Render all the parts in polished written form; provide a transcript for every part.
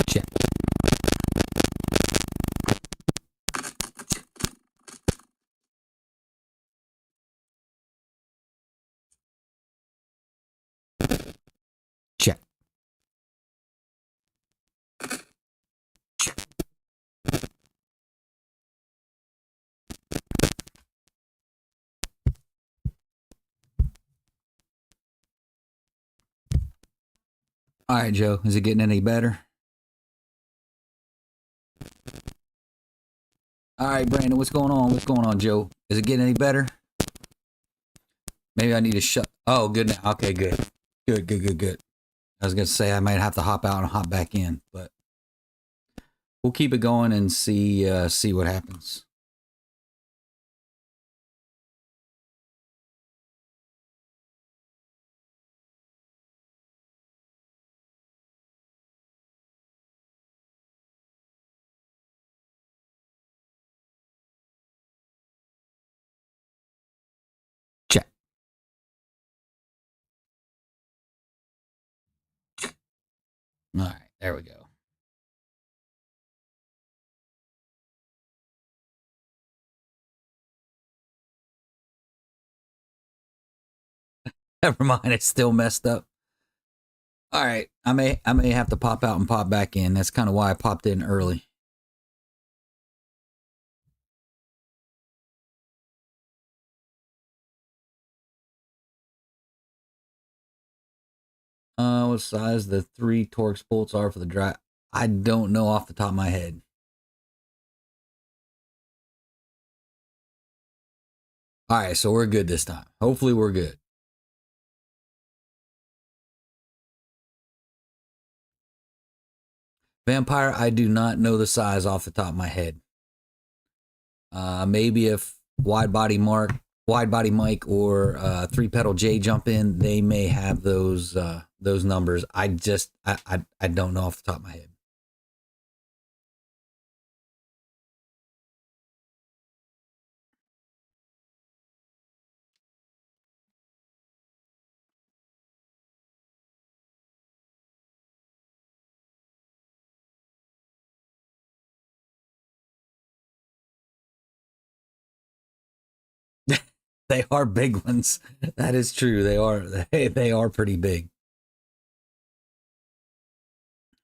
Check. Check. All right, Joe. Is it getting any better? All right, Brandon. What's going on? What's going on, Joe? Is it getting any better? Maybe I need to shut. Oh, good now. Okay, good. Good. I was gonna say I might have to hop out and hop back in, but we'll keep it going and see what happens. Check. All right, there we go. Never mind, it's still messed up. All right, I may have to pop out and pop back in. That's kind of why I popped in early. What size the 3 Torx bolts are for the drive? I don't know off the top of my head. All right, so we're good this time. Hopefully, we're good. Vampire, I do not know the size off the top of my head. Maybe if wide body Mike, or 3-pedal J jump in, they may have those numbers. I don't know off the top of my head. They are big ones. That is true. They are pretty big.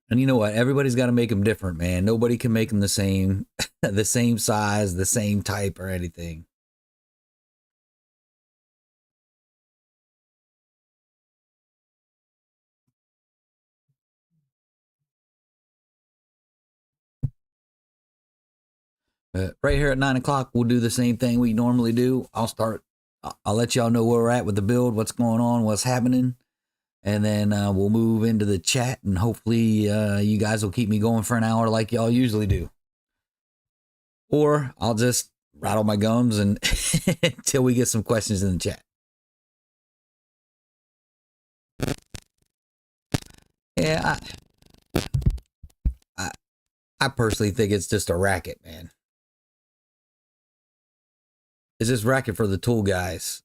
And you know what? Everybody's got to make them different, man. Nobody can make them the same, the same size, the same type, or anything. Right here at 9 o'clock, we'll do the same thing we normally do. I'll let y'all know where we're at with the build, what's going on, what's happening, and then we'll move into the chat, and hopefully you guys will keep me going for an hour like y'all usually do. Or I'll just rattle my gums and until we get some questions in the chat. Yeah, I personally think it's just a racket, man. It's just racket for the tool guys.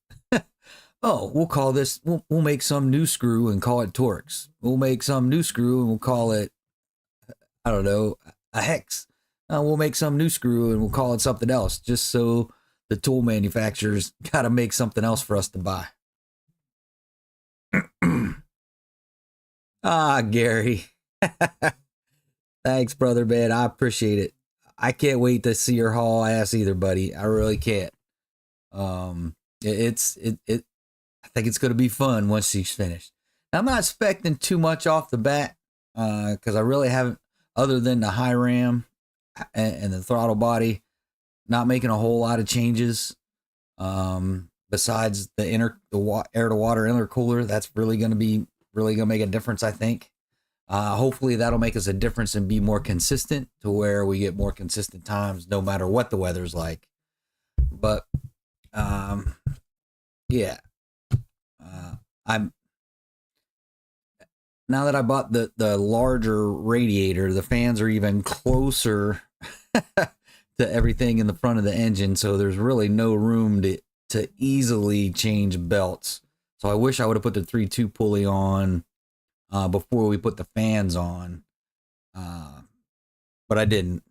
Oh, we'll make some new screw and call it Torx. We'll make some new screw and we'll call it, I don't know, a hex. We'll make some new screw and we'll call it something else, just so the tool manufacturers got to make something else for us to buy. Gary. Thanks, brother, man. I appreciate it. I can't wait to see her haul ass either, buddy. I really can't. I think it's going to be fun once she's finished. Now, I'm not expecting too much off the bat because I really haven't, other than the high ram and the throttle body, not making a whole lot of changes. Besides the air to water intercooler, that's really going to make a difference, I think. Hopefully that'll make us a difference and be more consistent to where we get more consistent times no matter what the weather's like. But yeah, I'm now that I bought the larger radiator, the fans are even closer to everything in the front of the engine, so there's really no room to easily change belts. So I wish I would have put the 3.2 pulley on before we put the fans on. but I didn't.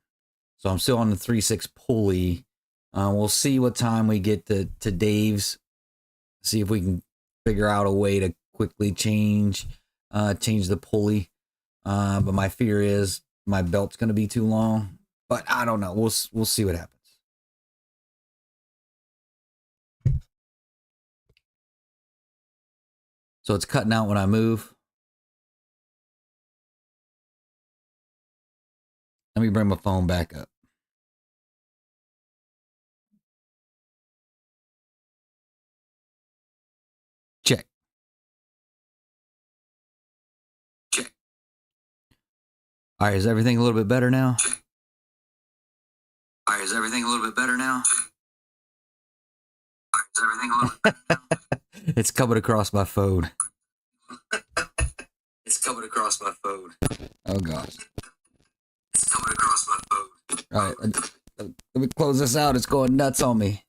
So I'm still on the 3.6 pulley. We'll see what time we get to Dave's. See if we can figure out a way to quickly change the pulley. But my fear is my belt's going to be too long. But I don't know. We'll see what happens. So it's cutting out when I move. Let me bring my phone back up. Check. Check. All right, is everything a little bit better now? Check. All right, is everything a little bit better now? All right, is everything a little bit better now? It's coming across my phone. It's coming across my phone. Oh gosh. It's coming across my phone. All right, let me close this out. It's going nuts on me.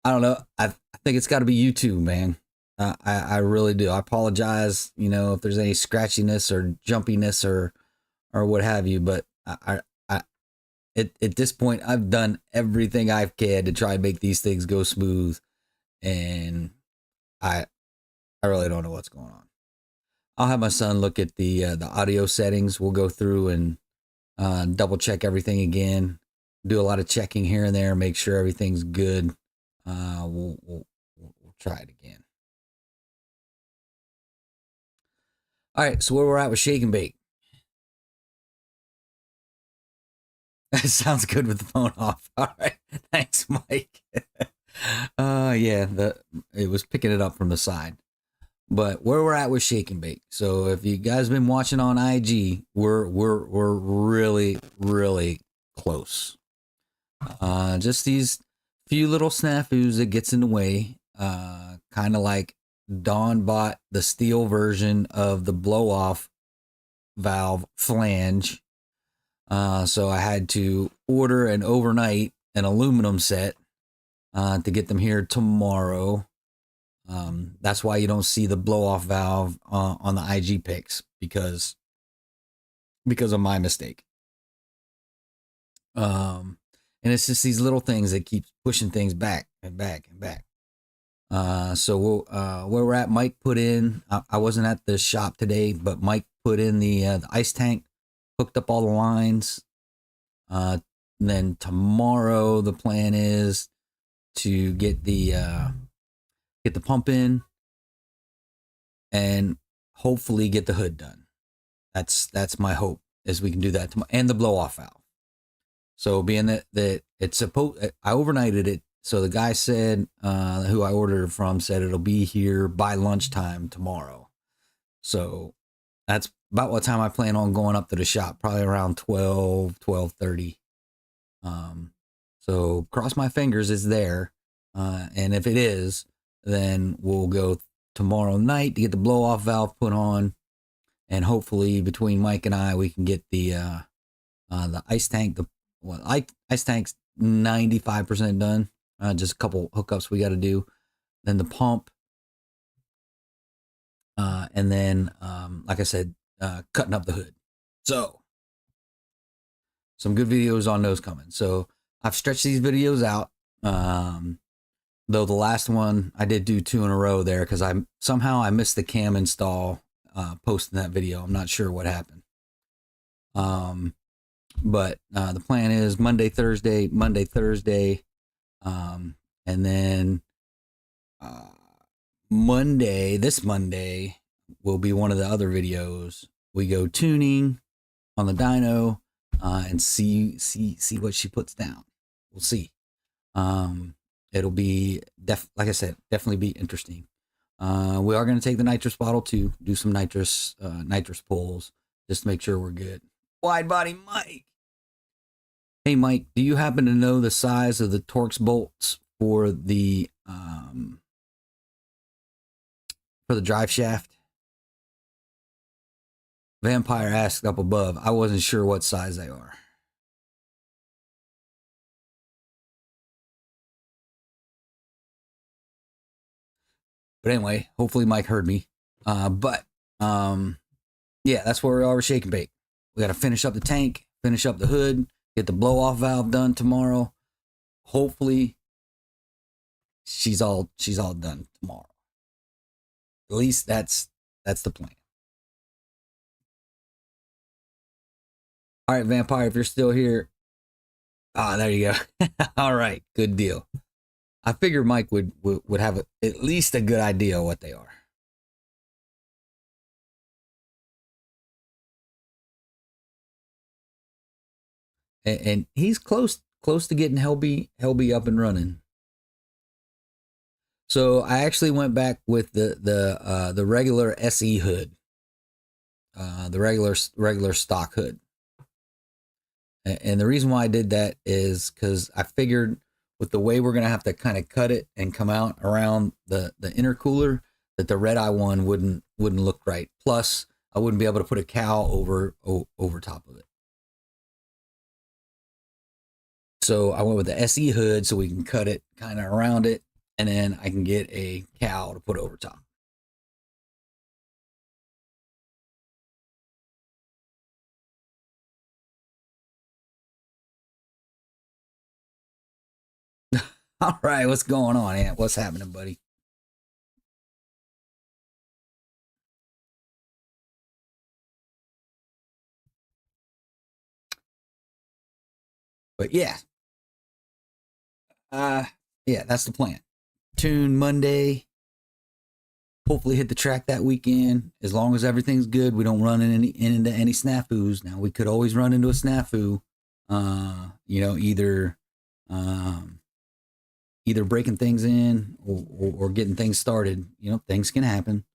I don't know. I think it's got to be YouTube, man. I really do. I apologize, if there's any scratchiness or jumpiness or what have you. But at this point, I've done everything I can to try and make these things go smooth, and I really don't know what's going on. I'll have my son look at the audio settings. We'll go through and double check everything again. Do a lot of checking here and there, make sure everything's good. We'll try it again. All right, so where we're at with Shake and Bake. That sounds good with the phone off. All right, thanks, Mike. Yeah, it was picking it up from the side. But where we're at with Shake and Bake. So if you guys been watching on IG, we're really really close. Just these few little snafus that gets in the way. Kind of like Dawn bought the steel version of the blow off valve flange. So I had to order an overnight an aluminum set to get them here tomorrow. That's why you don't see the blow off valve on the IG pics because of my mistake. And it's just these little things that keep pushing things back and back and back. So where we're at, Mike put in, I wasn't at the shop today, but Mike put in the ice tank, hooked up all the lines. And then tomorrow the plan is to get the pump in and hopefully get the hood done. That's my hope, is we can do that tomorrow, and the blow off valve. So being that it's supposed, I overnighted it. So the guy said, who I ordered it from, said it'll be here by lunchtime tomorrow. So that's about what time I plan on going up to the shop, probably around 12:30. So cross my fingers it's there. And if it is, then we'll go tomorrow night to get the blow off valve put on. And hopefully between Mike and I, we can get the ice tank, ice tank's 95% done. Just a couple hookups we got to do. Then the pump. And then, like I said, cutting up the hood. So some good videos on those coming. So I've stretched these videos out. Though the last one I did do 2 in a row there because I missed the cam install posting that video. I'm not sure what happened. But the plan is Monday, Thursday, and then this Monday will be one of the other videos. We go tuning on the dyno and see what she puts down. We'll see. It'll be like I said, definitely be interesting. We are going to take the nitrous bottle too, do some nitrous pulls just to make sure we're good. Wide body Mike. Hey Mike, do you happen to know the size of the Torx bolts for the drive shaft? Vampire asked up above. I wasn't sure what size they are. But anyway, hopefully Mike heard me. Yeah, that's where we are with Shake and Bake. We got to finish up the tank, finish up the hood, get the blow off valve done tomorrow. Hopefully, she's all done tomorrow. At least that's the plan. All right, Vampire, if you're still here, there you go. All right, good deal. I figured Mike would have at least a good idea of what they are. And he's close to getting Helby up and running. So I actually went back with the regular SE hood, the regular stock hood. And the reason why I did that is because I figured with the way we're gonna have to kind of cut it and come out around the intercooler, that the red eye one wouldn't look right. Plus, I wouldn't be able to put a cowl over top of it. So I went with the SE hood so we can cut it kind of around it, and then I can get a cowl to put over top. All right, what's going on, Ant? What's happening, buddy? But yeah, yeah, that's the plan. Tune Monday. Hopefully hit the track that weekend. As long as everything's good, we don't run into any snafus. Now we could always run into a snafu. Either breaking things in or getting things started. Things can happen.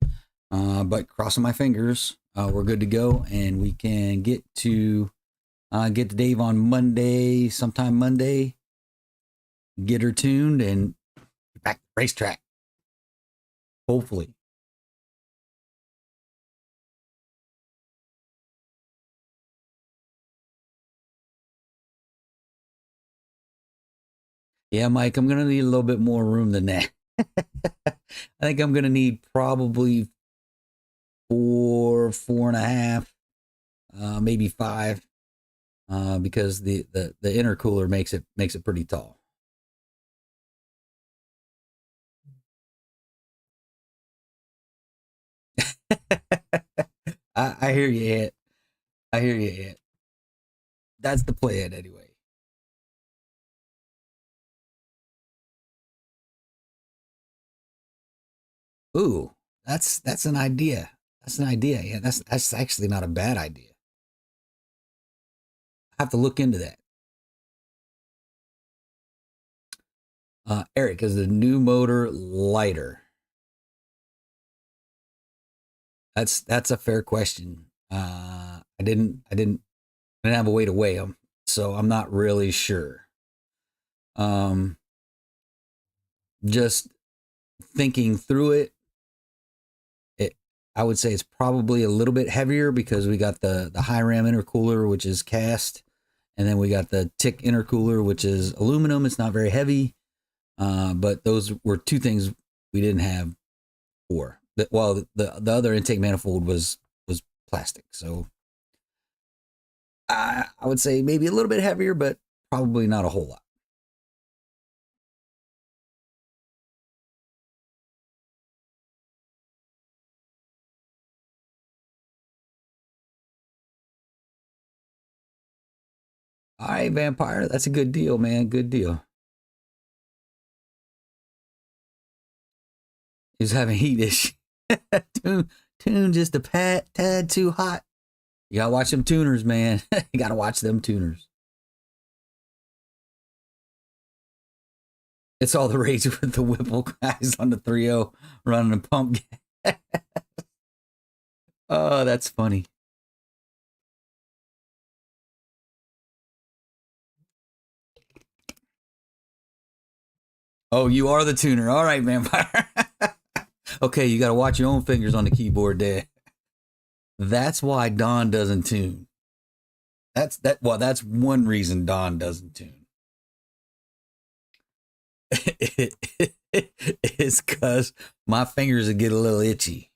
But crossing my fingers, we're good to go, and we can get to Dave on Monday, sometime Monday. Get her tuned and back to the racetrack. Hopefully. Yeah, Mike, I'm gonna need a little bit more room than that. I think I'm gonna need probably 4.5, maybe 5, because the intercooler makes it pretty tall. I hear you, Ed. I hear you, Ed. That's the plan, anyway. Ooh, that's an idea. That's an idea. Yeah, that's actually not a bad idea. I have to look into that. Eric, is the new motor lighter? That's a fair question. I didn't have a way to weigh them, so I'm not really sure. Just thinking through it, I would say it's probably a little bit heavier because we got the high ram intercooler, which is cast, and then we got the tick intercooler, which is aluminum. It's not very heavy, but those were two things we didn't have before. Well, the other intake manifold was plastic, so I would say maybe a little bit heavier, but probably not a whole lot. All right, Vampire, that's a good deal, man. Good deal. He's having heat issue. tune just a tad too hot. You gotta watch them tuners, man. You gotta watch them tuners. It's all the rage with the Whipple guys on the 3.0 running a pump. Oh, that's funny. Oh, you are the tuner. All right, Vampire. Okay, you got to watch your own fingers on the keyboard there. That's why Don doesn't tune. That's one reason Don doesn't tune. It's because my fingers would get a little itchy.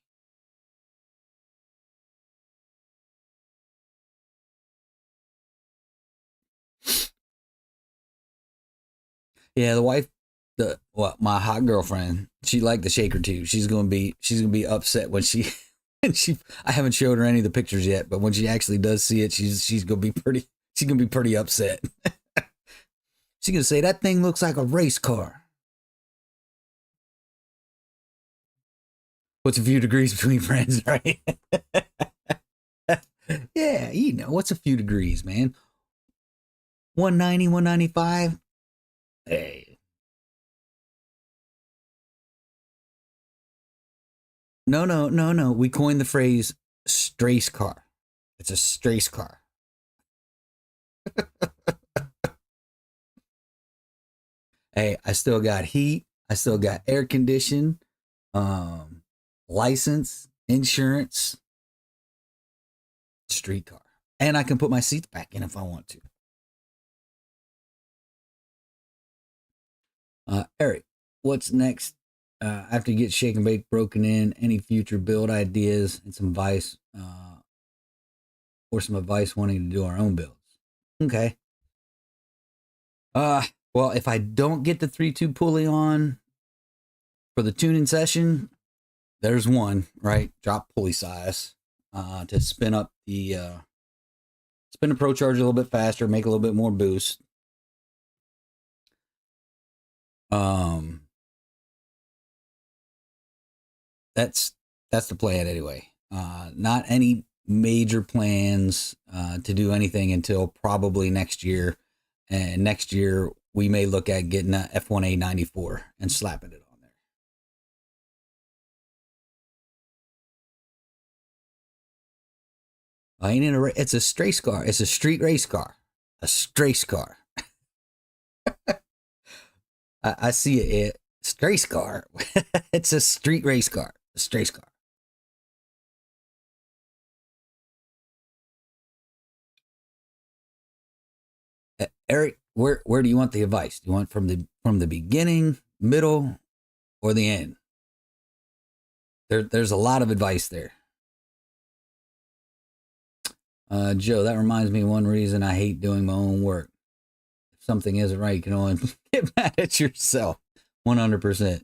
Yeah, the wife, my hot girlfriend, she liked the shaker too. She's gonna be upset when she when she. I haven't showed her any of the pictures yet, but when she actually does see it, she's gonna be pretty upset. She's gonna say that thing looks like a race car. What's a few degrees between friends, right? Yeah, what's a few degrees, man? 190, 195. Hey, no, no, no, no. We coined the phrase "strace car." It's a strace car. Hey, I still got heat. I still got air condition, um, license, insurance, street car, and I can put my seats back in if I want to. Eric, what's next? After you get shake and bake broken in, any future build ideas and some advice, or some advice wanting to do our own builds? Okay. Uh, well, if I don't get the 3-2 pulley on for the tuning session, there's one, right? Drop pulley size to spin the Pro Charger a little bit faster, make a little bit more boost. Um, that's the plan anyway. Not any major plans to do anything until probably next year. And next year we may look at getting a F1A 94 and slapping it on there. I ain't in a. It's a race car. It's a street race car. A race car. I see it. Race car. It's a street race car. A race car. Eric, where do you want the advice? Do you want from the beginning, middle, or the end? There's a lot of advice there. Joe, that reminds me of one reason I hate doing my own work. If something isn't right, you can only get mad at yourself. 100%.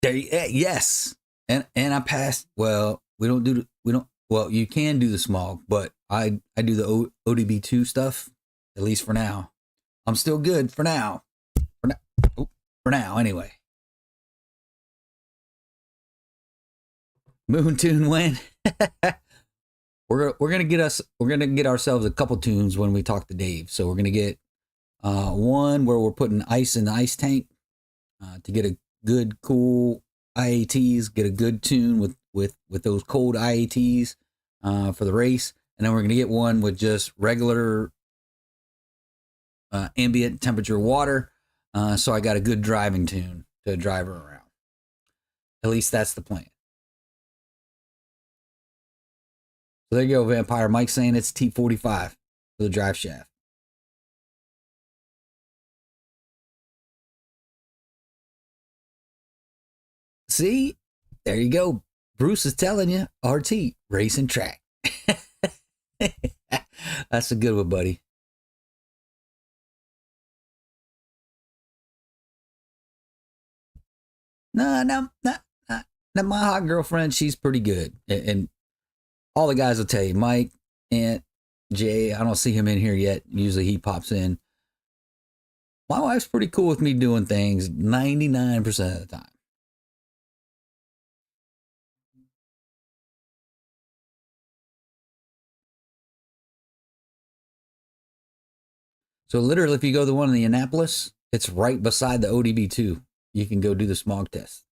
Yes, and I passed. Well, we don't. Well, you can do the smog, but I do the ODB2 stuff at least for now. I'm still good for now. For now, for now anyway. Moon tune when we're gonna get ourselves a couple tunes when we talk to Dave. So we're gonna get one where we're putting ice in the ice tank to get a good cool IATs, get a good tune with those cold IATs for the race, and then we're gonna get one with just regular ambient temperature water. So I got a good driving tune to drive her around. At least that's the plan. So there you go, Vampire. Mike saying it's T45 for the drive shaft. See, there you go. Bruce is telling you, RT racing track. That's a good one, buddy. No, no, no, no. Now my hot girlfriend, she's pretty good, and all the guys will tell you, Mike, Aunt, Jay. I don't see him in here yet. Usually he pops in. My wife's pretty cool with me doing things 99% of the time. So literally, if you go to the one in the Annapolis, it's right beside the ODB2. You can go do the smog test.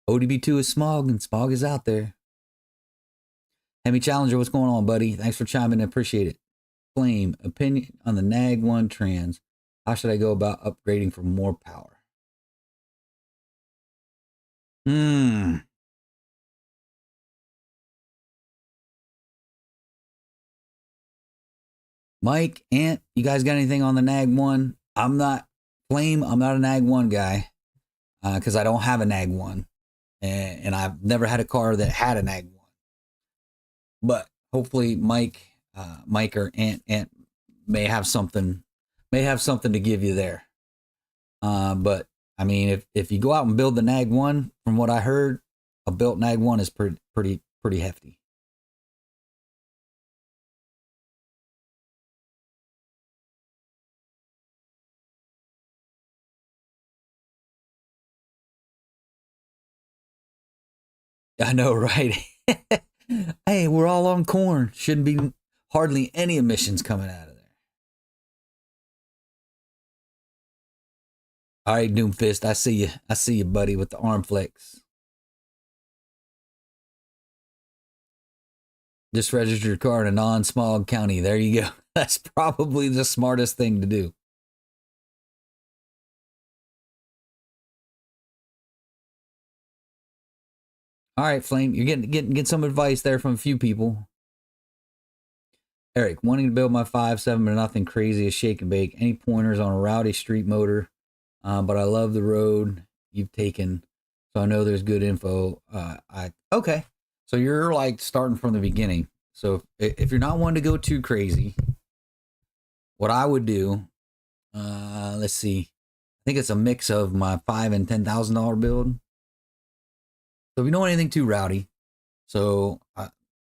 ODB2 is smog, and smog is out there. Hemi Challenger, what's going on, buddy? Thanks for chiming in. Appreciate it. Flame, opinion on the NAG 1 trans. How should I go about upgrading for more power? Hmm. Mike, Ant, you guys got anything on the NAG 1? I'm not Flame. I'm not a NAG 1 guy. because I don't have a Nag one, and I've never had a car that had a Nag one. But hopefully, Mike or Ant may have something, to give you there. But I mean, if you go out and build the Nag one, from what I heard, a built Nag one is pretty hefty. I know, right? Hey, we're all on corn. Shouldn't be hardly any emissions coming out of there. All right, Doomfist, I see you. I see you, buddy, with the arm flex. Just register your car in a non-smog county. There you go. That's probably the smartest thing to do. All right, Flame, you're getting some advice there from a few people. Eric, wanting to build my 5.7, but nothing crazy as shake and bake. Any pointers on a rowdy street motor? But I love the road you've taken, so I know there's good info. I okay, so you're like starting from the beginning. So if you're not one to go too crazy, what I would do, let's see, I think it's a mix of my $5,000 and $10,000 build. So if you don't want anything too rowdy, so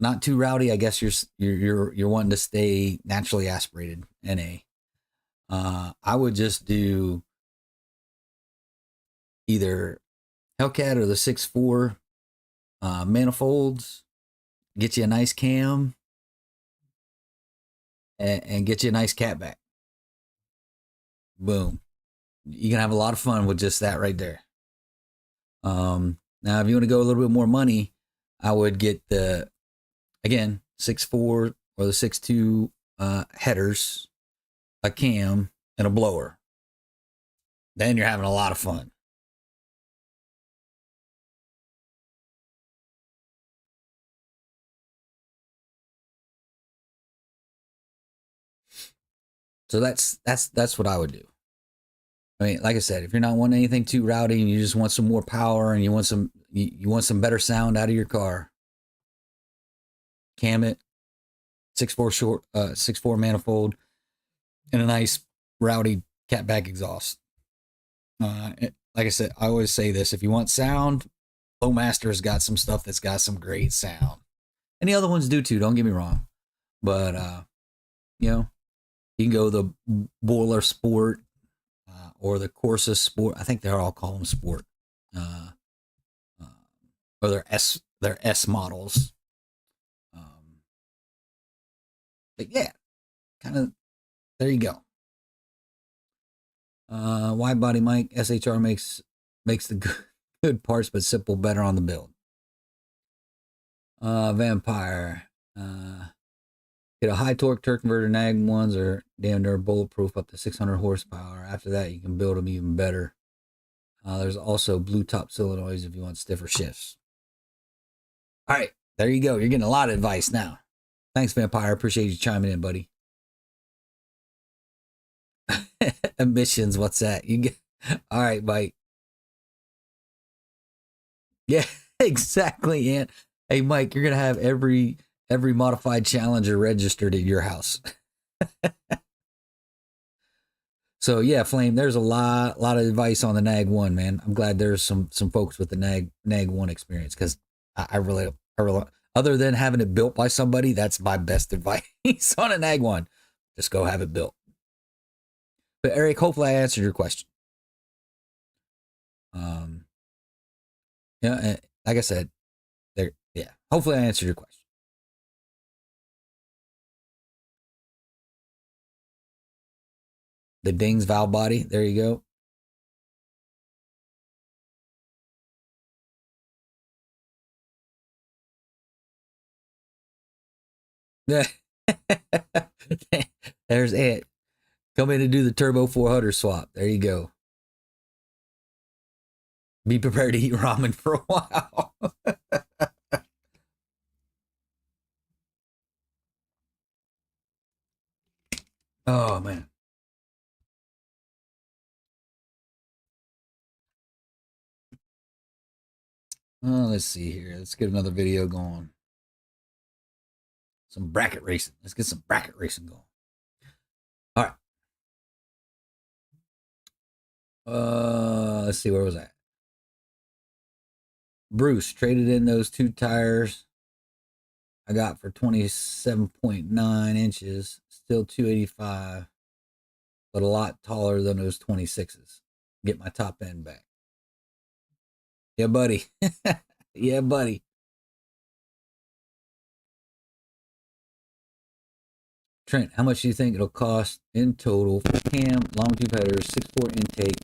not too rowdy, I guess you're wanting to stay naturally aspirated. NA. I would just do either Hellcat or the 6.4 manifolds. Get you a nice cam and get you a nice catback. Boom. You can have a lot of fun with just that right there. Now, if you want to go a little bit more money, I would get the, again, 6.4 or the 6.2 headers, a cam, and a blower. Then you're having a lot of fun. So that's what I would do. I mean, like I said, if you're not wanting anything too rowdy and you just want some more power and you want some better sound out of your car, cam it, 6.4 short, 6.4 manifold, and a nice rowdy catback exhaust. Like I said, I always say this: if you want sound, Flowmaster's got some stuff that's got some great sound, and the other ones do too. Don't get me wrong, but you know, you can go the Boiler Sport or the Corsa Sport. I think they're all call them Sport, uh, uh, or their S models. Um, but yeah, kind of there you go. Wide body Mike SHR makes the good parts, but simple better on the build. Vampire. Get a high torque turk converter. Nag ones are damn near bulletproof up to 600 horsepower. After that, you can build them even better. There's also blue top solenoids if you want stiffer shifts. All right, there you go. You're getting a lot of advice now. Thanks, Vampire. Appreciate you chiming in, buddy. Emissions, what's that? You get all right, Mike. Yeah, exactly, Ant. Hey, Mike, you're gonna have every modified Challenger registered at your house. So yeah, Flame, there's a lot of advice on the Nag One, man. I'm glad there's some folks with the Nag One experience because I really, other than having it built by somebody, that's my best advice on a Nag One. Just go have it built. But Eric, hopefully I answered your question. Um, yeah, like I said, there, yeah. Hopefully I answered your question. The Dings valve body, there you go. There's it. Come in and do the Turbo 400 swap. There you go. Be prepared to eat ramen for a while. Oh man. let's see here. Let's get another video going. Some bracket racing. Let's get some bracket racing going. All right. Let's see, where was that? Bruce traded in those 2 tires I got for 27.9 inches, still 285, but a lot taller than those 26s. Get my top end back. Yeah, buddy. Yeah, buddy. Trent, how much do you think it'll cost in total for cam, long tube headers, 6.4 intake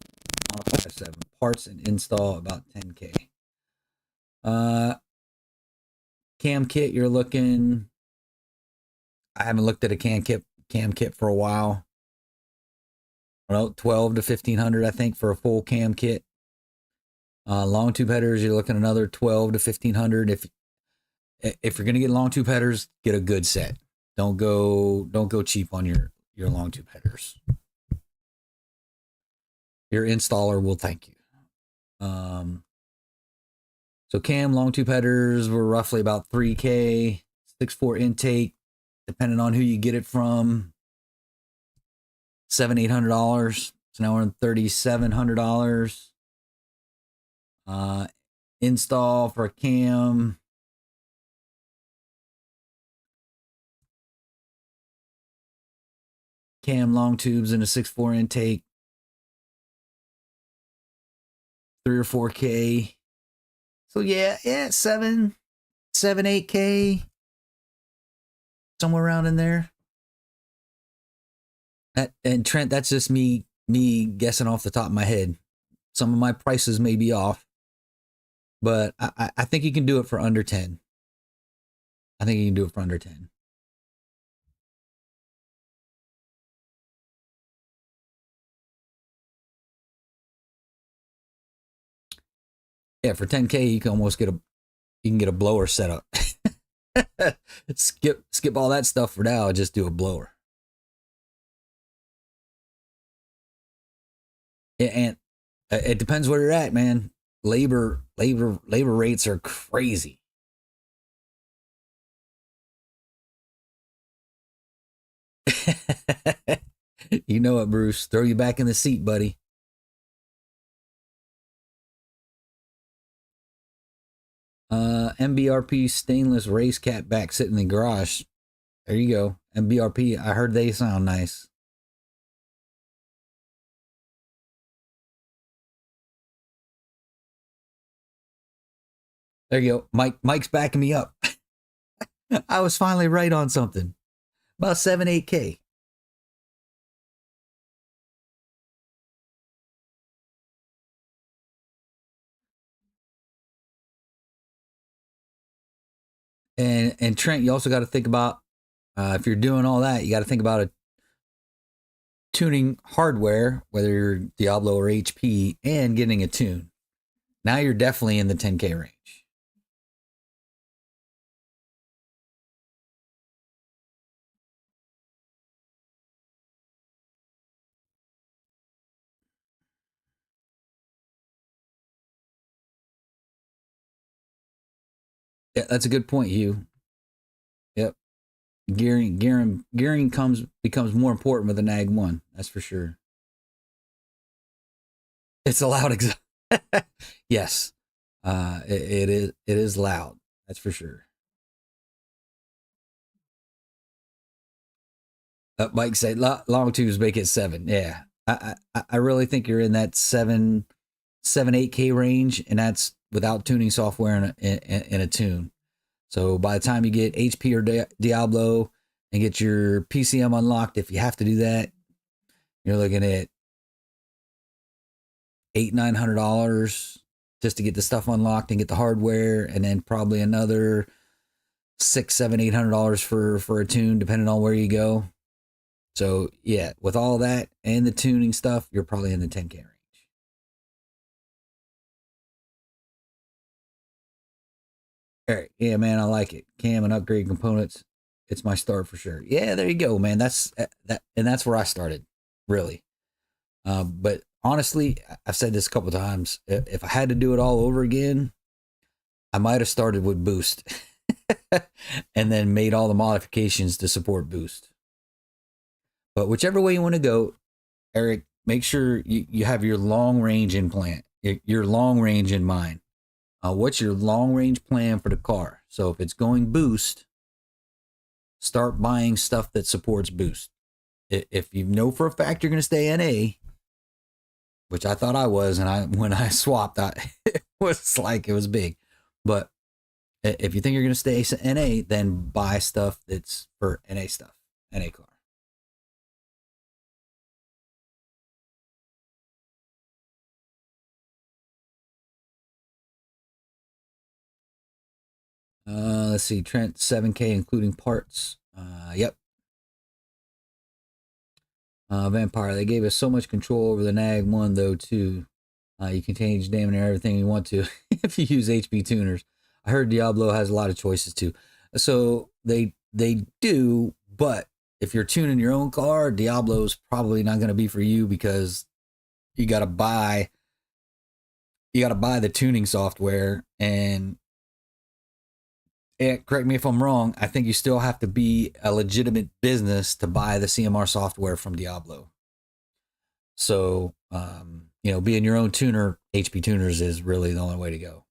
on a 5.7? Parts and install about 10K. Cam kit, you're looking. I haven't looked at a cam kit for a while. I don't know, 12 to 1500, I think, for a full cam kit. Long tube headers, you're looking another 12 to 1500. If you're gonna get long tube headers, get a good set. Don't go cheap on your long tube headers. Your installer will thank you. So cam long tube headers were roughly about 3K, 6.4 intake, depending on who you get it from. $700-800. So now we're in $3,700. Install for a cam. Cam long tubes in a 6.4 intake. 3 or 4K. So yeah, 8K. Somewhere around in there. And Trent, that's just me guessing off the top of my head. Some of my prices may be off, but I think you can do it for under 10. I think you can do it for under 10. Yeah, for 10K you can almost get a blower set up. skip all that stuff for now and just do a blower. Yeah, and it depends where you're at, man. Labor rates are crazy. You know it, Bruce. Throw you back in the seat, buddy. MBRP stainless race cat back sitting in the garage. There you go. MBRP. I heard they sound nice. There you go. Mike's backing me up. I was finally right on something. About 7-8K. And Trent, you also got to think about if you're doing all that, you got to think about a tuning hardware, whether you're Diablo or HP, and getting a tune. Now you're definitely in the 10K range. Yeah, that's a good point, Hugh. Yep. Gearing becomes more important with a NAG 1. That's for sure. It's a loud yes. It is loud. That's for sure. Mike said long tubes make it 7. Yeah. I really think you're in that 7-8K range, and that's without tuning software and a tune. So by the time you get HP or Diablo and get your PCM unlocked, if you have to do that, you're looking at $800-900 just to get the stuff unlocked and get the hardware, and then probably another $600-800 for a tune, depending on where you go. So yeah, with all that and the tuning stuff, you're probably in the 10K range. All right, yeah, man, I like it. Cam and upgrade components, it's my start for sure. Yeah, there you go, man. That's and that's where I started, really. But honestly, I've said this a couple times. If I had to do it all over again, I might have started with boost and then made all the modifications to support boost. But whichever way you want to go, Eric, make sure you have your long range implant, your long range in mind. What's your long range plan for the car? So if it's going boost, start buying stuff that supports boost. If you know for a fact you're going to stay NA, which I thought I was, and when I swapped, it was like it was big. But if you think you're going to stay NA, then buy stuff that's for NA stuff, NA car. Let's see, Trent 7K including parts. Yep. Vampire. They gave us so much control over the Nag 1 though too. You can change damn near everything you want to if you use HP tuners. I heard Diablo has a lot of choices too. So they do, but if you're tuning your own car, Diablo's probably not going to be for you because you got to buy the tuning software, and correct me if I'm wrong, I think you still have to be a legitimate business to buy the CMR software from Diablo. So, being your own tuner, HP tuners is really the only way to go.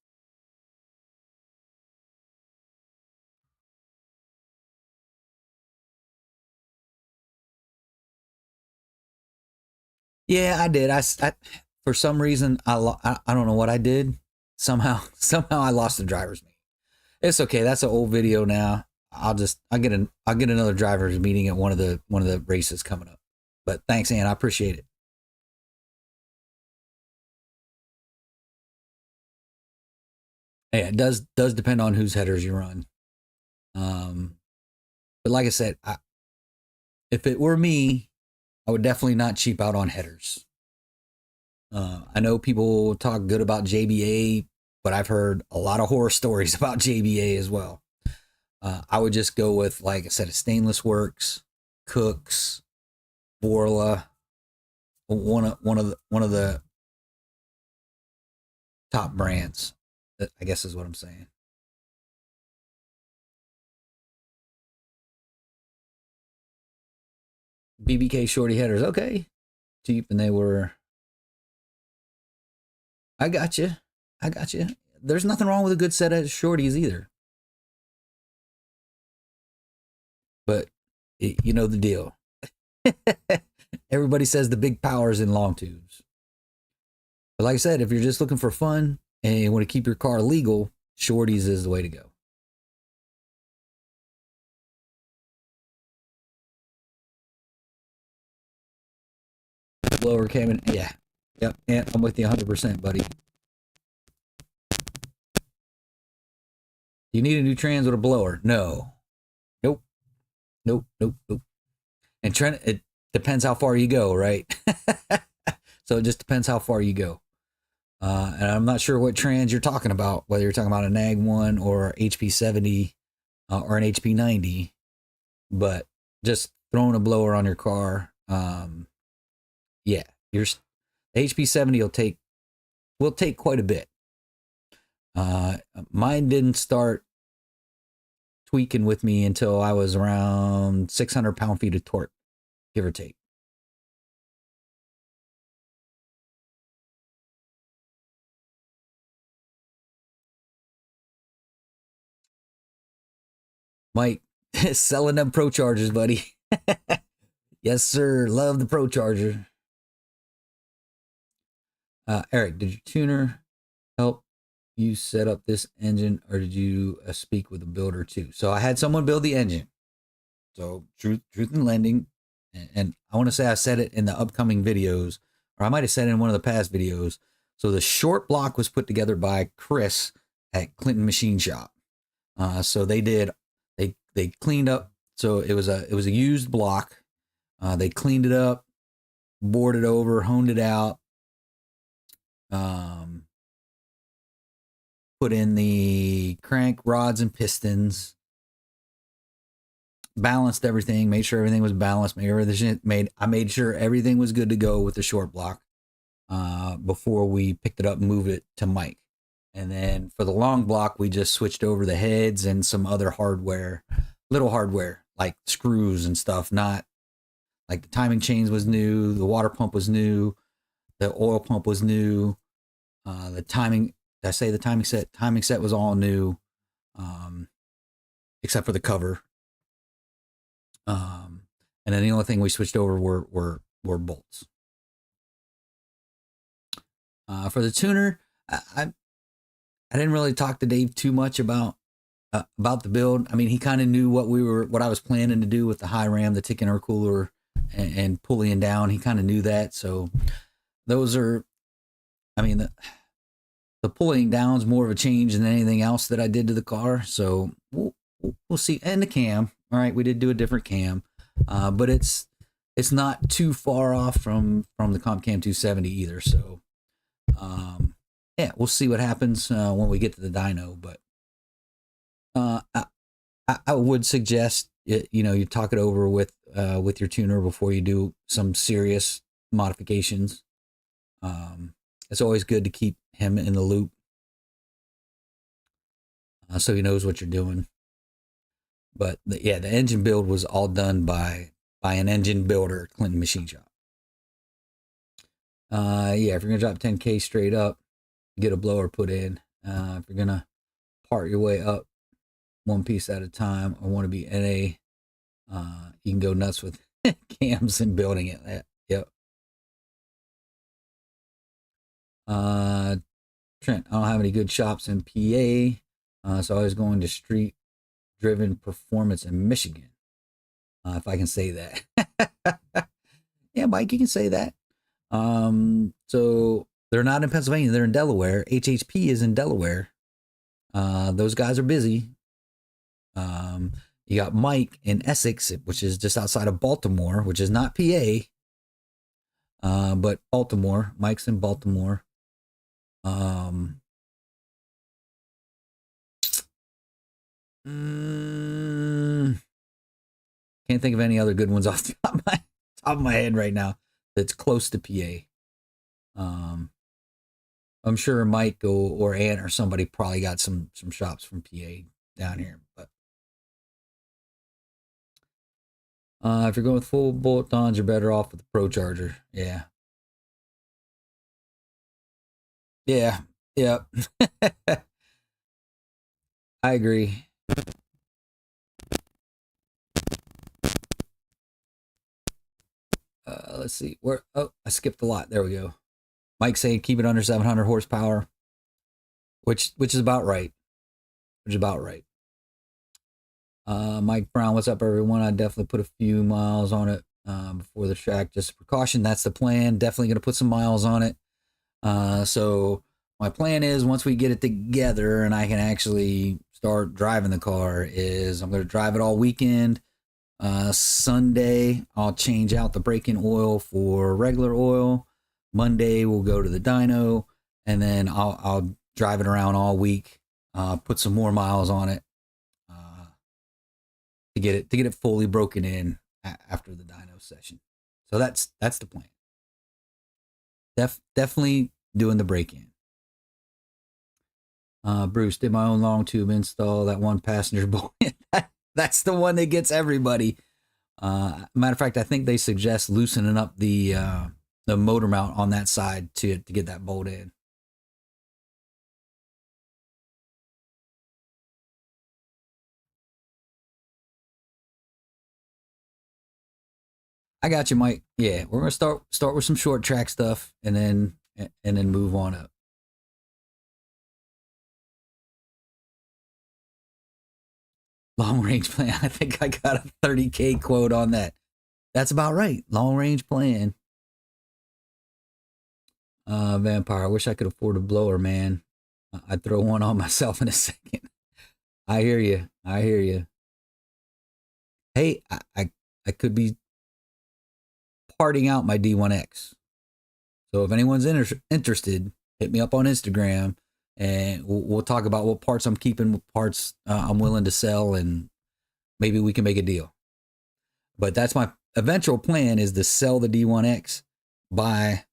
Yeah, I did. I for some reason, I don't know what I did. Somehow I lost the driver's meeting. It's okay. That's an old video now. I'll get another driver's meeting at one of the races coming up. But thanks, Ann. I appreciate it. Yeah, it does depend on whose headers you run. But like I said, if it were me, I would definitely not cheap out on headers. I know people talk good about JBA, but I've heard a lot of horror stories about JBA as well. I would just go with, like I said, a Stainless Works, Cooks, Borla, one of the top brands. I guess is what I'm saying. BBK shorty headers, okay, cheap, and they were. I got you. There's nothing wrong with a good set of shorties either. But you know the deal. Everybody says the big power's in long tubes. But like I said, if you're just looking for fun and you want to keep your car legal, shorties is the way to go. Blower came in. Yeah. Yep. And I'm with you 100%, buddy. You need a new trans with a blower? No. Nope. And it depends how far you go, right? So it just depends how far you go. And I'm not sure what trans you're talking about, whether you're talking about a NAG 1 or HP 70 or an HP 90, but just throwing a blower on your car, yeah, the HP 70 will take quite a bit. Mine didn't start tweaking with me until I was around 600 pound-feet of torque, give or take. Mike, selling them Pro Chargers, buddy. Yes, sir. Love the Pro Charger. Eric, did your tuner help you set up this engine, or did you speak with a builder too? So I had someone build the engine. So truth in lending, and I want to say I said it in the upcoming videos, or I might have said it in one of the past videos. So the short block was put together by Chris at Clinton Machine Shop. So they cleaned up. So it was a used block. They cleaned it up, boarded over, honed it out, put in the crank rods and pistons, balanced everything, made sure everything was balanced, I made sure everything was good to go with the short block before we picked it up and moved it to Mike. And then for the long block, we just switched over the heads and some other hardware, little hardware like screws and stuff. Not like the timing chains was new, the water pump was new, the oil pump was new, the timing. Did I say the timing set? Timing set was all new, um, except for the cover. And then the only thing we switched over were bolts. For the tuner, I didn't really talk to Dave too much about the build. I mean, he kind of knew what I was planning to do with the high ram, the tick intercooler, and pulling down. He kind of knew that. So those are, I mean, the pulling down is more of a change than anything else that I did to the car. So we'll see. And the cam, all right, we did do a different cam, but it's not too far off from the Comp Cam 270 either. So yeah, we'll see what happens when we get to the dyno. But I would suggest you talk it over with your tuner before you do some serious modifications. It's always good to keep him in the loop so he knows what you're doing. But the engine build was all done by an engine builder at Clinton Machine Shop. If you're gonna drop 10K straight up, get a blower put in. If you're gonna part your way up one piece at a time or want to be NA, you can go nuts with cams and building it. Yep. Trent, I don't have any good shops in PA, so I was going to Street Driven Performance in Michigan, if I can say that. Yeah, Mike, you can say that. So they're not in Pennsylvania, they're in Delaware. HHP is in Delaware. Those guys are busy. You got Mike in Essex, which is just outside of Baltimore, which is not PA, but Baltimore. Mike's in Baltimore. Can't think of any other good ones off the top of my head right now that's close to PA. I'm sure Mike or Ant or somebody probably got some shops from PA down here. But if you're going with full bolt-ons, you're better off with the Pro Charger. Yeah. Yeah. I agree. Let's see. I skipped a lot. There we go. Mike saying keep it under 700 horsepower, which is about right. Mike Brown, what's up, everyone? I definitely put a few miles on it before the track. Just a precaution. That's the plan. Definitely going to put some miles on it. So my plan is once we get it together and I can actually start driving the car is I'm going to drive it all weekend. Sunday, I'll change out the break-in oil for regular oil. Monday, we'll go to the dyno, and then I'll drive it around all week. Put some more miles on it to get it fully broken in after the dyno session. So that's the plan. Definitely doing the break-in. Bruce did my own long tube install. That one passenger bolt. That's the one that gets everybody. Matter of fact, I think they suggest loosening up the motor mount on that side to get that bolt in. I got you, Mike. Yeah, we're gonna start with some short track stuff and then move on up. Long range plan. I think I got a 30K quote on that. That's about right. Long range plan. Vampire. I wish I could afford a blower, man. I'd throw one on myself in a second. I hear you. Hey, I could be parting out my D1X. So if anyone's interested, hit me up on Instagram and we'll talk about what parts I'm keeping, what parts I'm willing to sell, and maybe we can make a deal. But that's my eventual plan, is to sell the D1X, buy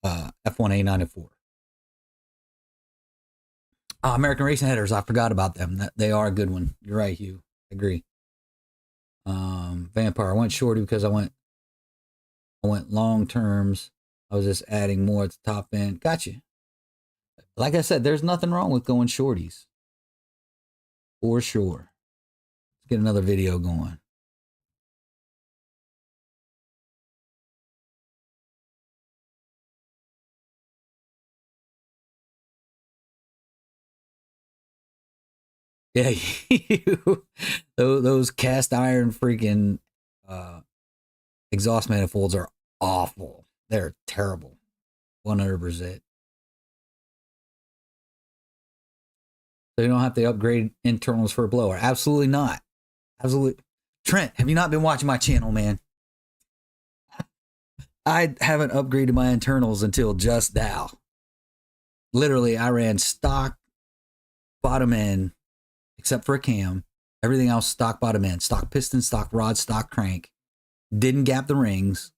F1A 904. American Racing Headers. I forgot about them. They are a good one. You're right, Hugh. I agree. Vampire. I went shorty because I went long terms. I was just adding more at the top end. Gotcha. Like I said, there's nothing wrong with going shorties. For sure. Let's get another video going. Yeah, those cast iron freaking exhaust manifolds are awful. They're terrible. 100%. So you don't have to upgrade internals for a blower. Absolutely not. Absolutely. Trent, have you not been watching my channel, man? I haven't upgraded my internals until just now. Literally, I ran stock bottom end, except for a cam. Everything else stock bottom end. Stock piston, stock rod, stock crank. Didn't gap the rings.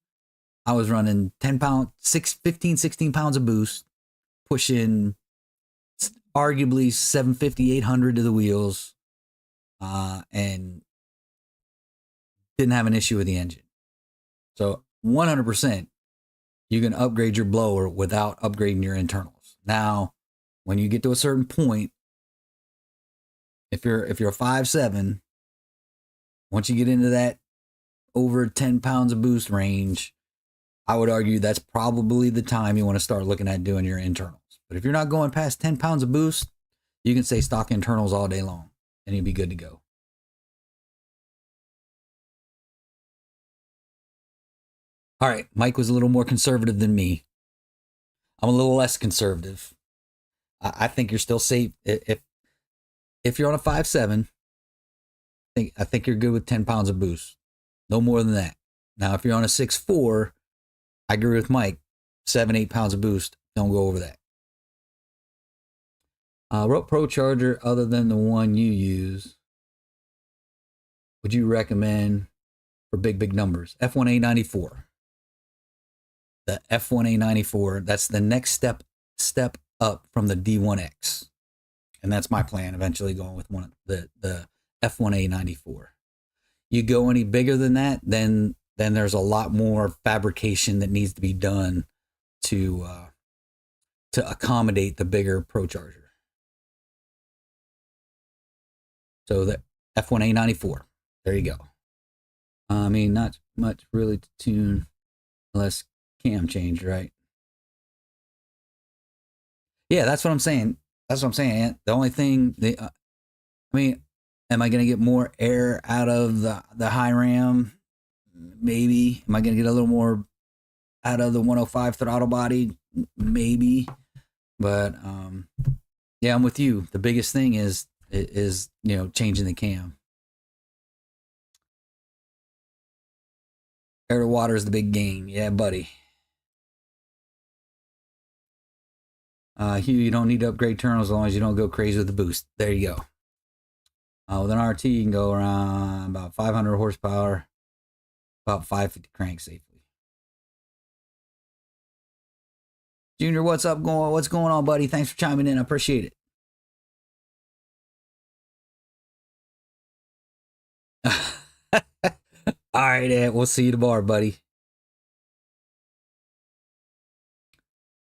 I was running 10 pounds, 15, 16 pounds of boost, pushing arguably 750, 800 to the wheels, and didn't have an issue with the engine. So 100%, you can upgrade your blower without upgrading your internals. Now, when you get to a certain point, if you're a 5.7, once you get into that over 10 pounds of boost range, I would argue that's probably the time you want to start looking at doing your internals. But if you're not going past 10 pounds of boost, you can say stock internals all day long and you'll be good to go. All right, Mike was a little more conservative than me. I'm a little less conservative. I think you're still safe. If you're on a 5.7, I think you're good with 10 pounds of boost. No more than that. Now, if you're on a 6.4, I agree with Mike. 7-8 pounds of boost. Don't go over that. What Pro Charger other than the one you use would you recommend for big numbers? F1A94. The F1A94. That's the next step up from the D1X, and that's my plan. Eventually, going with the F1A94. You go any bigger than that, then there's a lot more fabrication that needs to be done to accommodate the bigger Pro Charger. So the F1A94. There you go. I mean, not much really to tune unless cam change, right? Yeah, that's what I'm saying. That's what I'm saying. The only thing, I mean, am I going to get more air out of the high ram? Maybe. Am I going to get a little more out of the 105 throttle body? Maybe. But yeah, I'm with you. The biggest thing is changing the cam. Air to water is the big game. Yeah, buddy. Hugh, you don't need to upgrade turtles as long as you don't go crazy with the boost. There you go. With an RT, you can go around about 500 horsepower, about 550 crank safely. Junior, what's up? What's going on, buddy? Thanks for chiming in. I appreciate it. All right, Ed. We'll see you tomorrow, buddy.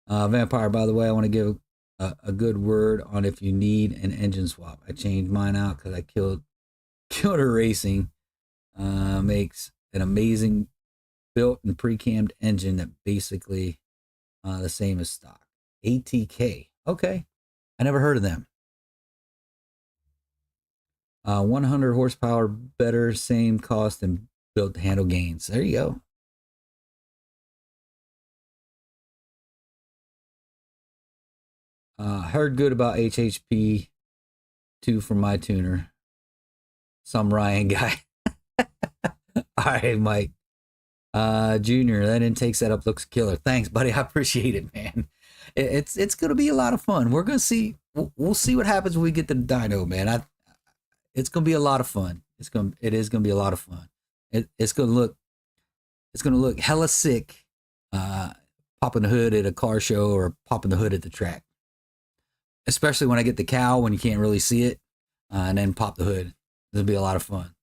Vampire, by the way, I want to give a good word on if you need an engine swap. I changed mine out because I killed her racing. Makes an amazing built and pre-cammed engine that basically the same as stock. ATK. Okay. I never heard of them. 100 horsepower better, same cost, and built to handle gains. There you go. Heard good about HHP 2 from my tuner. Some Ryan guy. All right, Mike. Junior, that intake setup looks killer. Thanks, buddy. I appreciate it, man. It's gonna be a lot of fun. We're gonna see. We'll see what happens when we get the dyno, man. It's gonna be a lot of fun. It is gonna be a lot of fun. It's gonna look hella sick. Popping the hood at a car show or popping the hood at the track. especially when I get the cowl when you can't really see it, and then pop the hood. It'll be a lot of fun.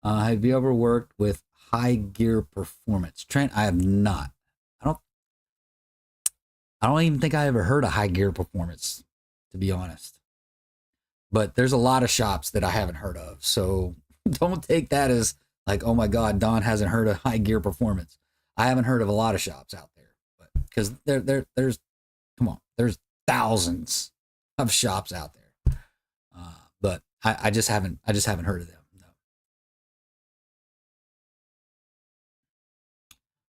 Have you ever worked with high gear performance? Trent, I have not. I don't. I don't even think I ever heard of high gear performance, to be honest. But there's a lot of shops that I haven't heard of, so don't take that as like, oh my God, Don hasn't heard of high gear performance. I haven't heard of a lot of shops out there, but because there's come on, there's thousands of shops out there, but I just haven't heard of them.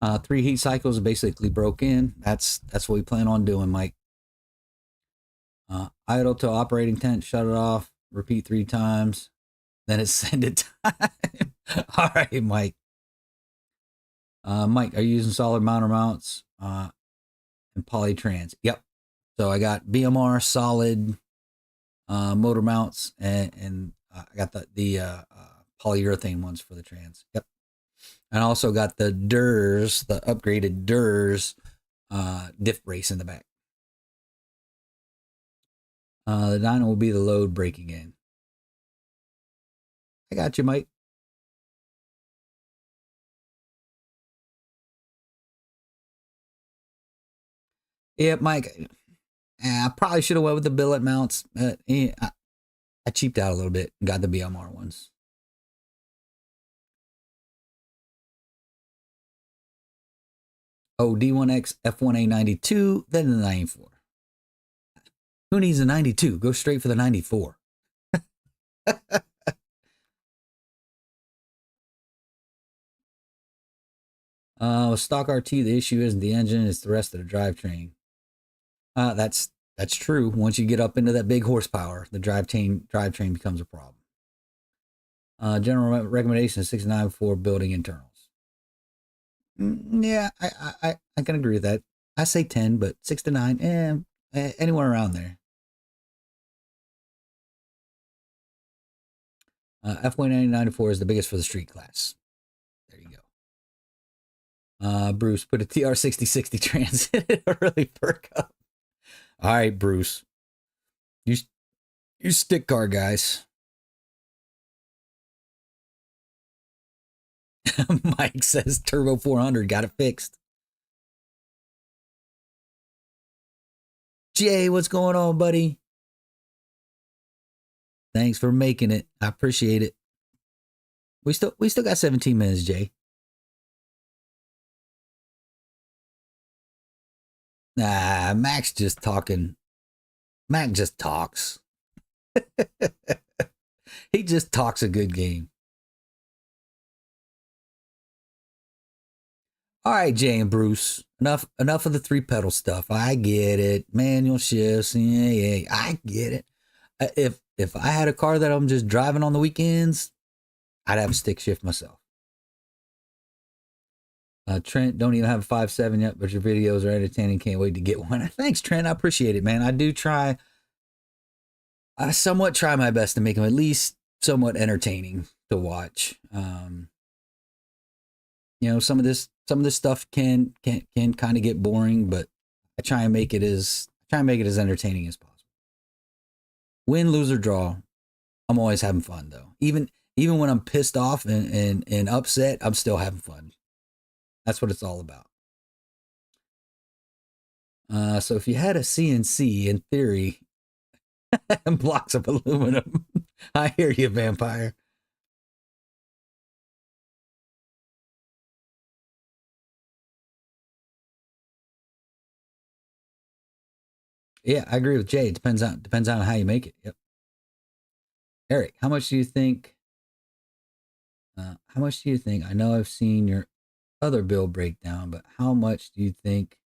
No. 3 heat cycles basically broke in. That's what we plan on doing, Mike. Idle to operating tent, shut it off, repeat 3 times, then it's send it time. All right, Mike. Mike, are you using solid mounts and polytrans? Yep. So I got BMR solid motor mounts, and I got the polyurethane ones for the trans. Yep. And I also got the DURS, the upgraded DURS diff brace in the back. The dyno will be the load breaking in. I got you, Mike. Yeah, Mike. I probably should have went with the billet mounts. I cheaped out a little bit and got the BMR ones. Oh, D1X F1A 92, then the 94. Who needs a 92? Go straight for the 94. With stock RT, the issue isn't the engine, it's the rest of the drivetrain. That's true. Once you get up into that big horsepower, the drivetrain becomes a problem. General recommendation is 6 to 9 for building internals. Yeah, I can agree with that. I say 10, but 6 to 9, anywhere around there. F194 is the biggest for the street class. There you go. Bruce, put a TR6060 trans in it. Really perk up. All right, Bruce. You stick car guys. Mike says Turbo 400 got it fixed. Jay, what's going on, buddy? Thanks for making it. I appreciate it. We still got 17 minutes, Jay. Nah, Mac's just talking. Mac just talks. He just talks a good game. All right, Jay and Bruce. Enough of the 3-pedal stuff. I get it. Manual shifts. Yeah, I get it. If I had a car that I'm just driving on the weekends, I'd have a stick shift myself. Trent, don't even have a 5.7 yet, but your videos are entertaining. Can't wait to get one. Thanks, Trent. I appreciate it, man. I do try. I somewhat try my best to make them at least somewhat entertaining to watch. Some of this stuff can kind of get boring, but I try and make it as entertaining as possible. Win, lose, or draw, I'm always having fun though. Even when I'm pissed off and upset, I'm still having fun. That's what it's all about. So if you had a CNC, in theory, and blocks of aluminum, I hear you, vampire. Yeah, I agree with Jay. It depends on how you make it. Yep. Eric, how much do you think? I know I've seen your other bill breakdown, but how much do you think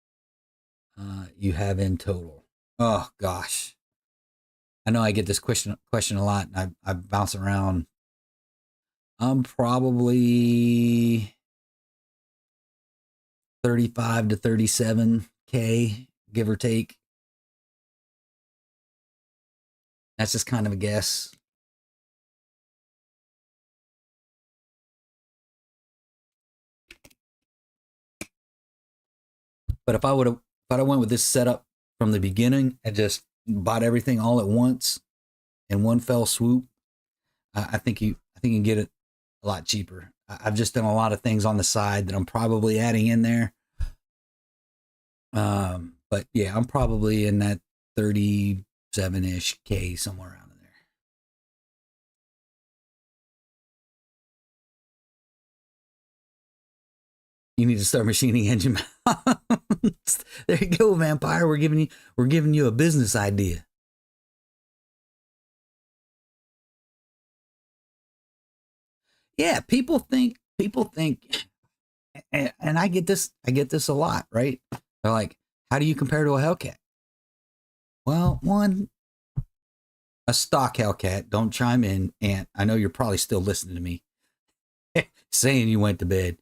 you have in total? Oh gosh, I know I get this question a lot, and I bounce around. I'm probably 35 to 37K, give or take. That's just kind of a guess. But if I went with this setup from the beginning and just bought everything all at once in one fell swoop, I think you can get it a lot cheaper. I've just done a lot of things on the side that I'm probably adding in there. But yeah, I'm probably in that 37-ish K, somewhere around in there. You need to start machining engine mounts. There you go, Vampire. We're giving you a business idea. Yeah, people think, and I get this a lot, right? They're like, how do you compare to a Hellcat? Well, one, a stock Hellcat. Don't chime in, Ant. I know you're probably still listening to me saying you went to bed.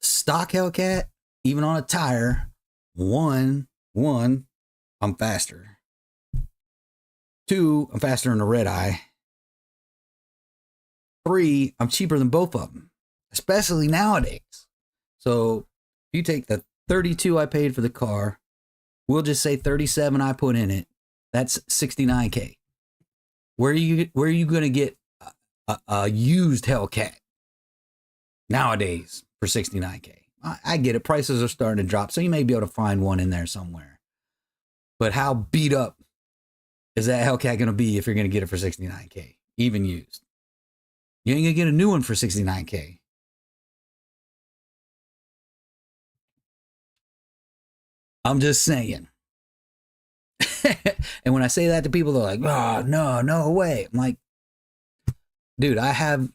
Stock Hellcat, even on a tire, one, I'm faster. Two, I'm faster than a red eye. Three, I'm cheaper than both of them, especially nowadays. So if you take the 32 I paid for the car, we'll just say 37 I put in it. That's 69K. Where are you going to get a used Hellcat nowadays for 69K? I get it. Prices are starting to drop, so you may be able to find one in there somewhere. But how beat up is that Hellcat going to be if you're going to get it for 69K, even used? You ain't going to get a new one for 69K. I'm just saying. And when I say that to people, they're like, "Oh, no way." I'm like, dude, I have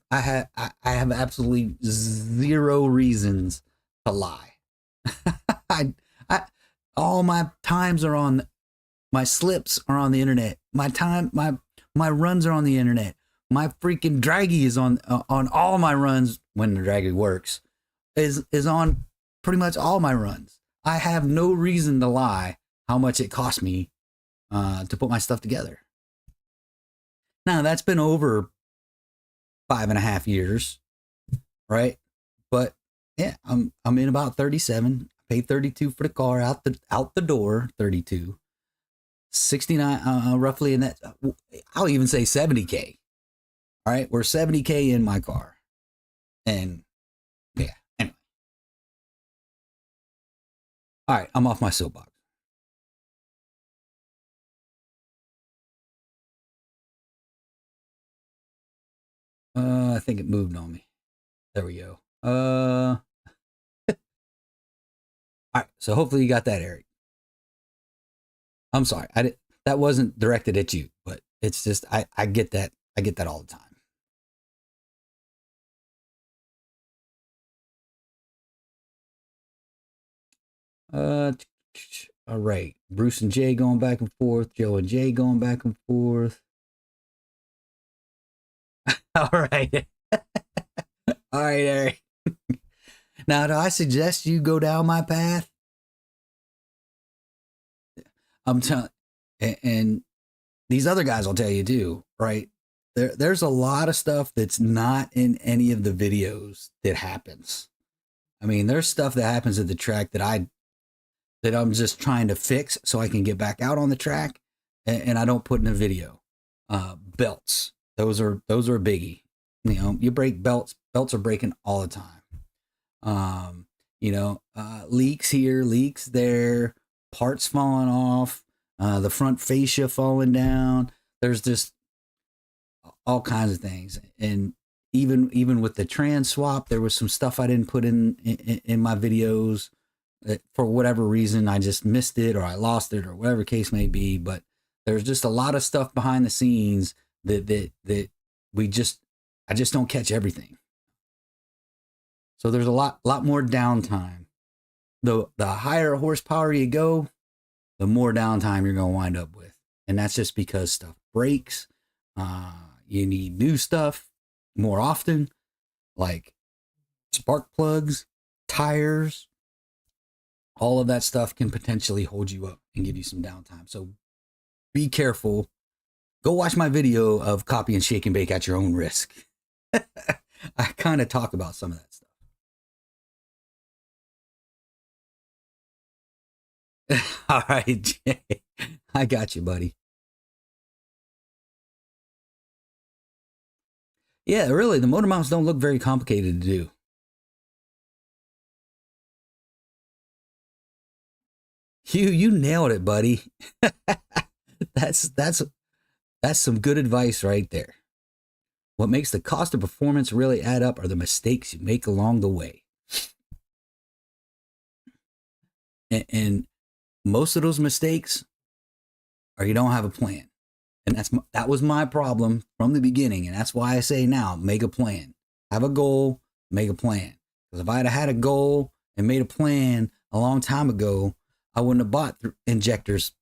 absolutely zero reasons to lie. I, all my times are on, my slips are on the internet. My runs are on the internet. My freaking draggy is on all my runs when the draggy works. Is on pretty much all my runs. I have no reason to lie how much it cost me to put my stuff together. Now that's been over 5.5 years, right? But yeah, I'm in about 37. I paid 32 for the car out the door, 32. 69, roughly in that. I'll even say 70K. All right, we're 70K in my car, and yeah. Anyway, all right, I'm off my soapbox. I think it moved on me. There we go. All right, so hopefully you got that, Eric. I'm sorry, that wasn't directed at you, but it's just I get that. I get that all the time. Uh, all right. Bruce and Jay going back and forth. Joe and Jay going back and forth. All right. All right, Eric. Now, do I suggest you go down my path? I'm telling, and these other guys will tell you too, right? There's a lot of stuff that's not in any of the videos that happens. I mean, there's stuff that happens at the track that I'm just trying to fix so I can get back out on the track, and I don't put in a video. Belts, those are a biggie. You know, you break belts are breaking all the time. Leaks here, leaks there, parts falling off, the front fascia falling down. There's just all kinds of things, and even with the trans swap, there was some stuff I didn't put in my videos. For whatever reason, I just missed it, or I lost it, or whatever case may be. But there's just a lot of stuff behind the scenes that I just don't catch everything. So there's a lot more downtime. The higher horsepower you go, the more downtime you're going to wind up with, and that's just because stuff breaks. You need new stuff more often, like spark plugs, tires. All of that stuff can potentially hold you up and give you some downtime. So be careful. Go watch my video of copy and shake and bake at your own risk. I kind of talk about some of that stuff. All right, Jay. I got you, buddy. Yeah, really, the motor mounts don't look very complicated to do. You nailed it, buddy. that's that's that's some good advice right there. What makes the cost of performance really add up are the mistakes you make along the way. And most of those mistakes are you don't have a plan. And that was my problem from the beginning. And that's why I say now, make a plan. Have a goal, make a plan. Because if I had a goal and made a plan a long time ago, I wouldn't have bought injectors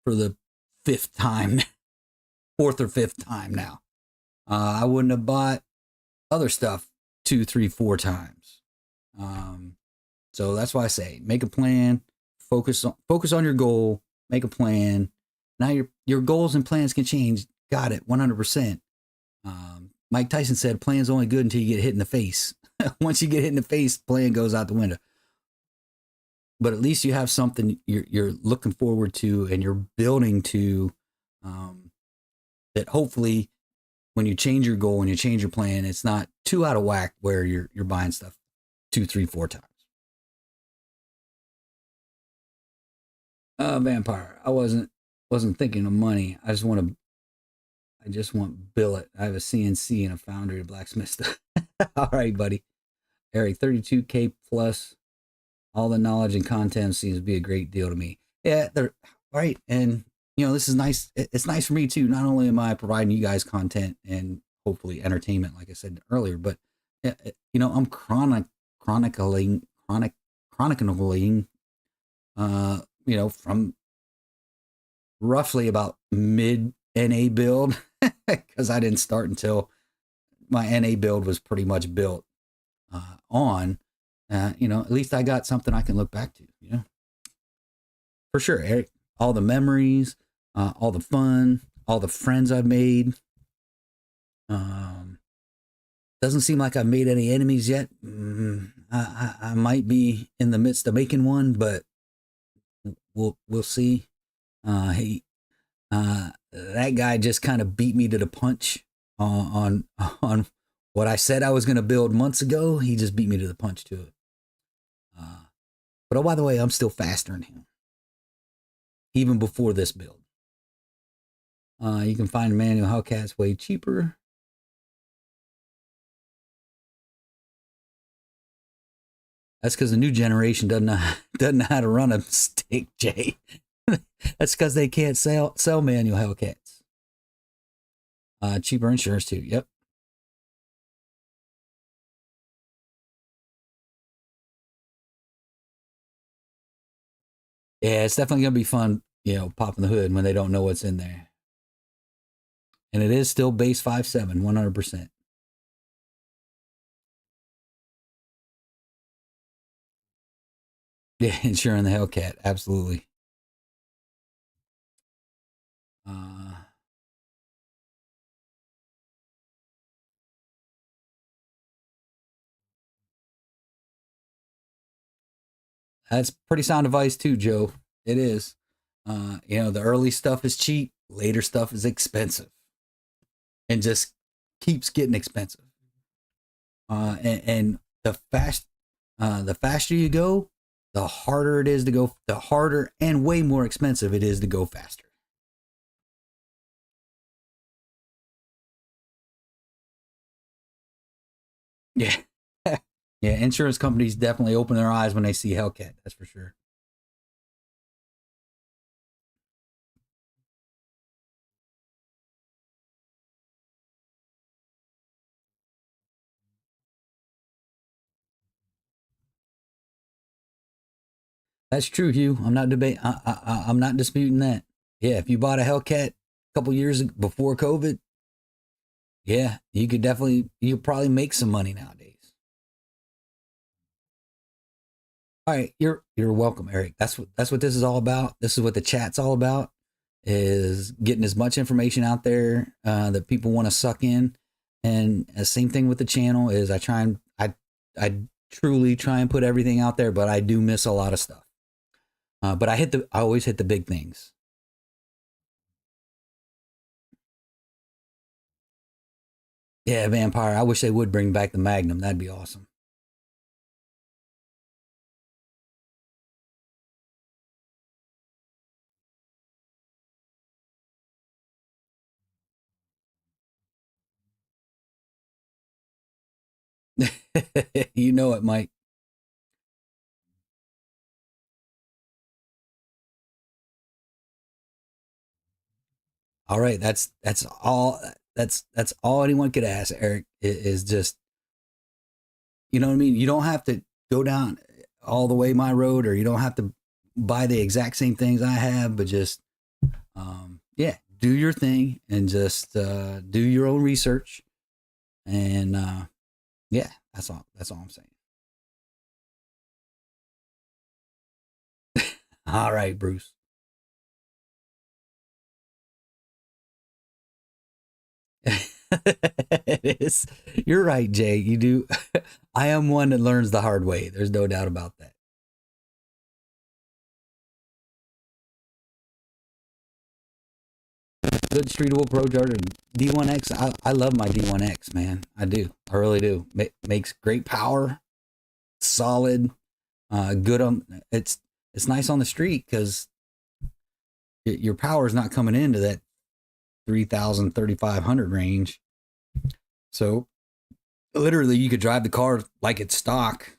for the fifth time, fourth or fifth time now. I wouldn't have bought other stuff 2, 3, 4 times. So that's why I say make a plan, focus on your goal, make a plan. Now your goals and plans can change. Got it, 100%. Mike Tyson said, "Plan's only good until you get hit in the face." Once you get hit in the face, plan goes out the window. But at least you have something you're looking forward to and you're building to. That hopefully, when you change your goal and you change your plan, it's not too out of whack where you're buying stuff 2, 3, 4 times. Vampire. I wasn't thinking of money. I just want billet. I have a CNC and a foundry to blacksmith stuff. All right, buddy. Eric, 32K plus. All the knowledge and content seems to be a great deal to me. Yeah, they're right. And this is nice. It's nice for me too. Not only am I providing you guys content and hopefully entertainment, like I said earlier, but I'm chronicling, from roughly about mid NA build, because I didn't start until my NA build was pretty much built on. At least I got something I can look back to. For sure, Eric. All the memories, all the fun, all the friends I've made. Doesn't seem like I've made any enemies yet. I might be in the midst of making one, but we'll see. That guy just kind of beat me to the punch on what I said I was going to build months ago. He just beat me to the punch to it. But oh, by the way, I'm still faster than him, even before this build. You can find manual Hellcats way cheaper. That's because the new generation doesn't know how to run a stick, Jay. That's because they can't sell manual Hellcats. Cheaper insurance too. Yep. Yeah, it's definitely gonna be fun. Popping the hood when they don't know what's in there. And it is still base 5.7, 100%. Yeah, insuring the Hellcat, absolutely. That's pretty sound advice too, Joe. It is. The early stuff is cheap, later stuff is expensive, and just keeps getting expensive. And the faster you go, the harder it is to go. The harder and way more expensive it is to go faster. Yeah. Yeah, insurance companies definitely open their eyes when they see Hellcat. That's for sure. That's true, Hugh. I'm not I'm not disputing that. Yeah, if you bought a Hellcat a couple years before COVID, yeah, you could probably make some money nowadays. All right, you're welcome, Eric. That's what this is all about. This is what the chat's all about. Is getting as much information out there that people want to suck in, and the same thing with the channel is I truly try and put everything out there, but I do miss a lot of stuff. But I always hit the big things. Yeah, Vampire. I wish they would bring back the Magnum. That'd be awesome. You know it, Mike. All right, that's all. That's all anyone could ask, Eric. Is just, you know what I mean. You don't have to go down all the way my road, or you don't have to buy the exact same things I have, but just yeah, do your thing and just do your own research, and yeah, that's all. That's all I'm saying. All right, Bruce. It is. You're right, Jay. You do. I am one that learns the hard way. There's no doubt about that. Good streetable pro charger. D1X. I love my D1X, man. I do. I really do. Makes great power. Solid. Good on. It's nice on the street because your power is not coming into that 3,000, 3,500 range. So literally, you could drive the car like it's stock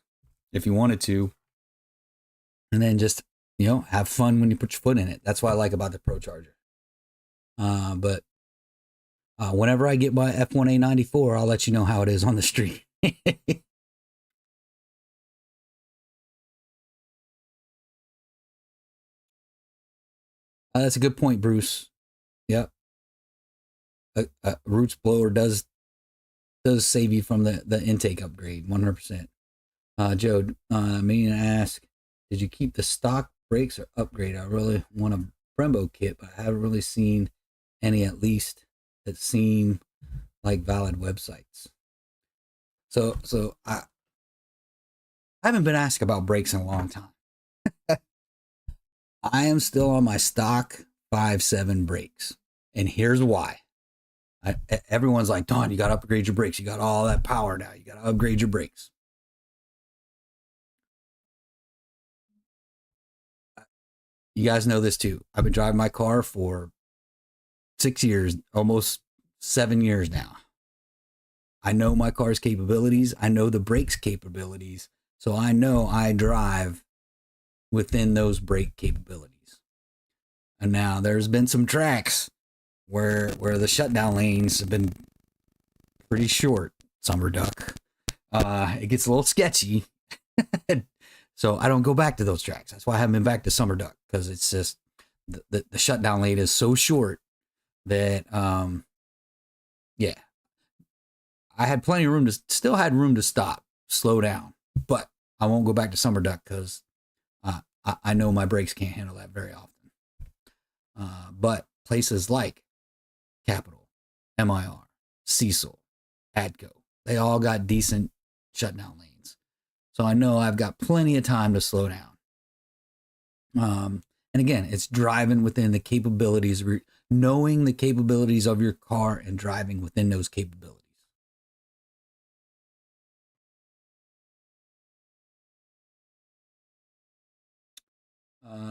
if you wanted to, and then just, have fun when you put your foot in it. That's what I like about the Pro Charger. But whenever I get my F1A94, I'll let you know how it is on the street. That's a good point, Bruce. Yep. Roots blower does save you from the intake upgrade, 100%. Joe, meaning to ask, did you keep the stock brakes or upgrade? I really want a Brembo kit, but I haven't really seen any, at least that seem like valid websites. So I haven't been asked about brakes in a long time. I am still on my stock 5.7 brakes, and here's why. Everyone's like, Don, you got to upgrade your brakes. You got all that power now. You got to upgrade your brakes. You guys know this too. I've been driving my car for 6 years, almost 7 years now. I know my car's capabilities. I know the brakes capabilities. So I know I drive within those brake capabilities. And now there's been some tracks where the shutdown lanes have been pretty short, Summer Duck. It gets a little sketchy. So I don't go back to those tracks. That's why I haven't been back to Summer Duck, because it's just the shutdown lane is so short that yeah, I had plenty of room to still had room to stop, slow down, but I won't go back to Summer Duck because I know my brakes can't handle that very often. But places like Capital, MIR, Cecil, ADCO, they all got decent shutdown lanes. So I know I've got plenty of time to slow down. And again, it's driving within the capabilities, knowing the capabilities of your car and driving within those capabilities.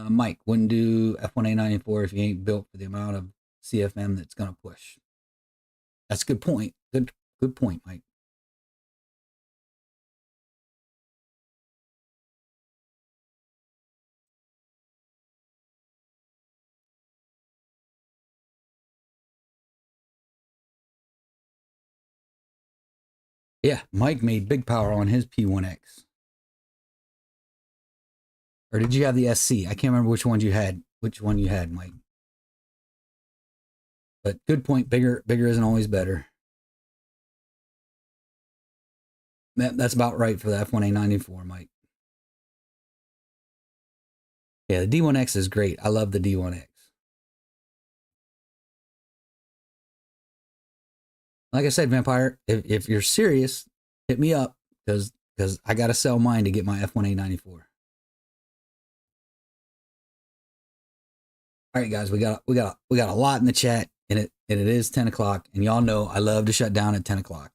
Mike, wouldn't do F1A94 if you ain't built for the amount of CFM that's going to push. That's a good point. Good point, Mike. Yeah, Mike made big power on his P1X. Or did you have the SC? I can't remember which one you had. Which one you had, Mike? But good point. Bigger isn't always better. That's about right for the F1A94, Mike. Yeah, the D1X is great. I love the D1X. Like I said, Vampire, if you're serious, hit me up because I got to sell mine to get my F1A94. All right, guys, we got a lot in the chat, and it is 10 o'clock, and y'all know I love to shut down at 10 o'clock.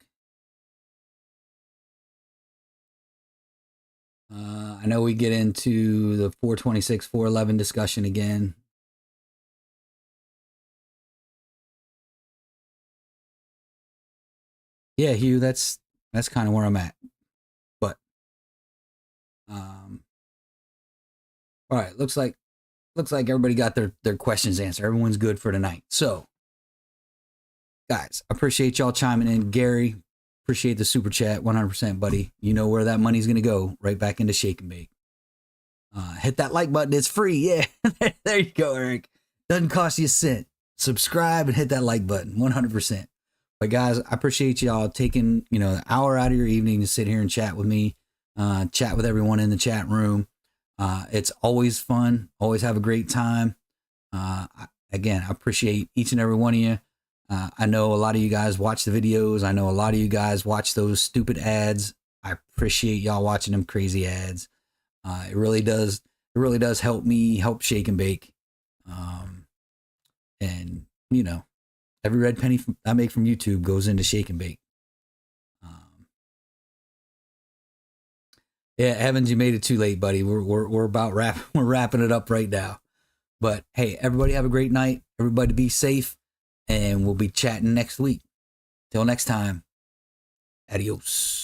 I know we get into the 426, 411 discussion again. Yeah, Hugh, that's kind of where I'm at. But all right, looks like everybody got their questions answered. Everyone's good for tonight. So, guys, appreciate y'all chiming in. Gary, appreciate the super chat, 100%, buddy. You know where that money's gonna go, right back into Shake and Bake. Hit that like button. It's free. Yeah, there you go, Eric. Doesn't cost you a cent. Subscribe and hit that like button, 100%. But guys, I appreciate y'all taking an hour out of your evening to sit here and chat with me, chat with everyone in the chat room. It's always fun. Always have a great time. Again, I appreciate each and every one of you. I know a lot of you guys watch the videos. I know a lot of you guys watch those stupid ads. I appreciate y'all watching them crazy ads. It really does help me help Shake and Bake. And every red penny I make from YouTube goes into Shake and Bake. Yeah, Evans, you made it too late, buddy. We're about wrapping it up right now. But hey, everybody have a great night. Everybody be safe, and we'll be chatting next week. Till next time, adios.